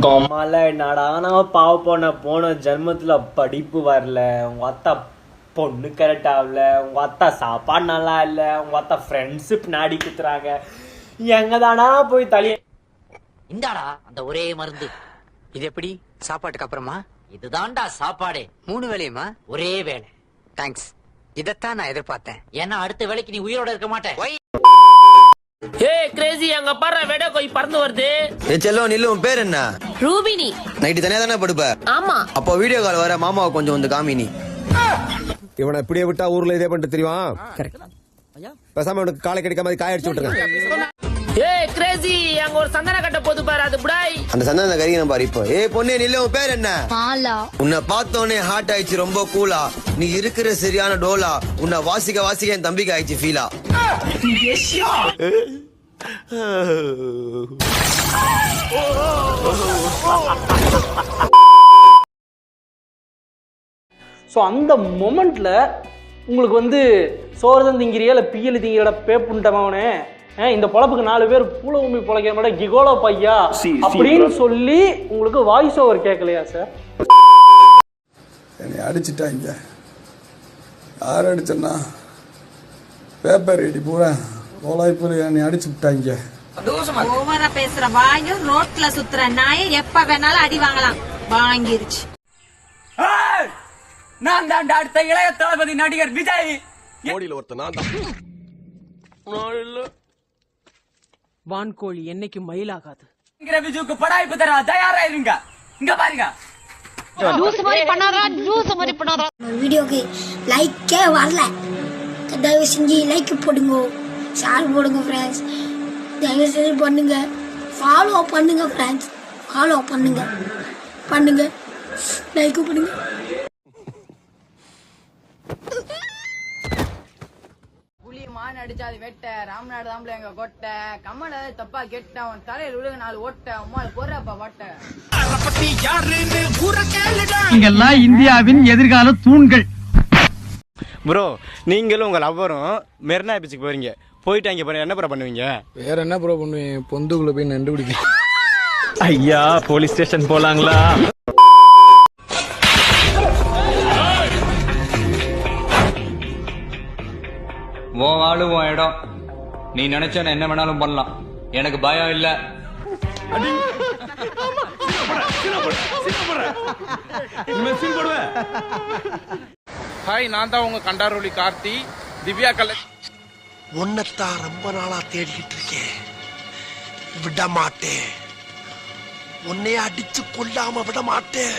கொம்மால என்னடானா போன ஜென்மத்துல படிப்பு வரல, உங்க அத்தா பொண்ணு கரெக்ட் ஆகல, உங்க அத்தா சாப்பாடு நல்லா இல்ல, உங்க அத்தா ஃப்ரெண்ட்ஷிப் நாடி குத்துறாங்க, எங்கதானா போய் தலிய இந்தாடா அந்த ஒரே மருந்து. இது எப்படி சாப்பாட்டுக்கு அப்புறமா? இதுதான்டா சாப்பாடே. 3 வேளையுமா? ஒரே வேளை. தேங்க்ஸ். இதத்தான் நான் எதிர்பார்த்தேன். ஏன்னா அடுத்த வேளைக்கு நீ உயிரோட இருக்க மாட்டேன். ஏய் கிரேசி, அங்க பாரு வெட கோய் பறந்து வருது. ஏ செல்லம் நில்லு, உன் பேர் என்ன? ரூபினி. நைட்டு தனியா தானே படுப்ப? ஆமா. அப்போ வீடியோ கால் வர மாமாவை கொஞ்சம் வந்து காமினி. இவனை இப்படியே விட்டா ஊர்ல இதே பண்ணிட்டு தெரியுமா? பேசாம உனக்கு காலை கிடைக்காம காய அடிச்சு விட்டுருங்க. ஏய் கிரேசி, அங்க ஒரு சந்தன கட்ட போது பாரு, அது புடாய். அந்த சந்தன கறிக்கணும் பாரு இப்போ. ஏ பொண்ணே நில்லு, உன் பேர் என்ன? மாலா. உன்னை பார்த்தோன்னே ஹார்ட் ஆயிடுச்சு ரொம்ப கூலா. நீ இருக்கிற சரியான டோலா. உன்னை வாசிக்க என் தம்பிக்கு ஆயிடுச்சு ஃபீலா. ஸோ அந்த மொமெண்ட்ல உங்களுக்கு வந்து சோறுதான் திங்கிறியா இல்லை பியல் திங்கிறியோட பேப்புண்டமாவனே, இந்த பொழப்புக்கு 4 பேர் பூல உண்மை பொழைக்கிற மாதிரி கிகோலோ பையா அப்படின்னு சொல்லி உங்களுக்கு வாய்ஸ் ஓவர் கேட்கலையா சார்? என்னை அடிச்சுட்டாங்க. யார் அடிச்சேன்னா பேப்பர் ரெடி பூரா ஓலாய்ப்பு என்னை அடிச்சு விட்டாங்க. ஓவரா பேசுற வாயும் ரோட்ல சுத்துற நாயை எப்ப வேணாலும் அடி வாங்கலாம். வாங்கிருச்சு. நான் தான் அடுத்த இளைய தளபதி நடிகர் விஜய். மோடியில ஒருத்தன் நான் தான். வான்கோழி என்னைக்கு மயிலாகாது. விஜுக்கு படாய்ப்பு தர தயாரா இருங்க. இங்க பாருங்க. லூஸ் மாதிரி பண்ணாரா. வீடியோக்கு லைக்கே வரல, தயவு செஞ்சு லைக் போடுங்க, ஷேர் போடுங்க ஃப்ரெண்ட்ஸ், தயவு செஞ்சு பண்ணுங்க, ஃபாலோ பண்ணுங்க ஃப்ரெண்ட்ஸ், ஃபாலோ பண்ணுங்க லைக் பண்ணுங்க. மான் அடிச்சா அது வெட்ட, ராமநாடு தாம்பளை எங்க கொட்ட, கம்மன் தப்பா கெட்ட, அவன் தலையில் விழுக 4 ஓட்ட, அம்மாள் போறப்பா வட்ட. இங்கெல்லாம் இந்தியாவின் எதிர்கால தூண்கள். ப்ரோ, நீங்களும் உங்க லவ்வரும் மெரினா பீச்சுக்கு போறீங்க. போயிட்டு அங்க போற என்ன ப்ரோ பண்ணுவீங்க? வேற என்ன ப்ரோ பண்ணுவேன்? பொந்துக்குள்ள போய் நண்டு பிடிக்க. ஐயா, போலீஸ் ஸ்டேஷன் போலாங்களா? உன் ஆளு உன் இடம். நீ நினைச்ச என்ன வேணாலும் பண்ணலாம். எனக்கு பயம் இல்ல. ஹாய், நான் தான் உங்க கண்டாரோலி கார்த்தி. திவ்யா கலை உன்னைத்தான் ரொம்ப நாளா தேடிக்கிட்டு இருக்கேன். விட மாட்டேன். உன்னைய அடிச்சு கொல்லாம விட மாட்டேன்.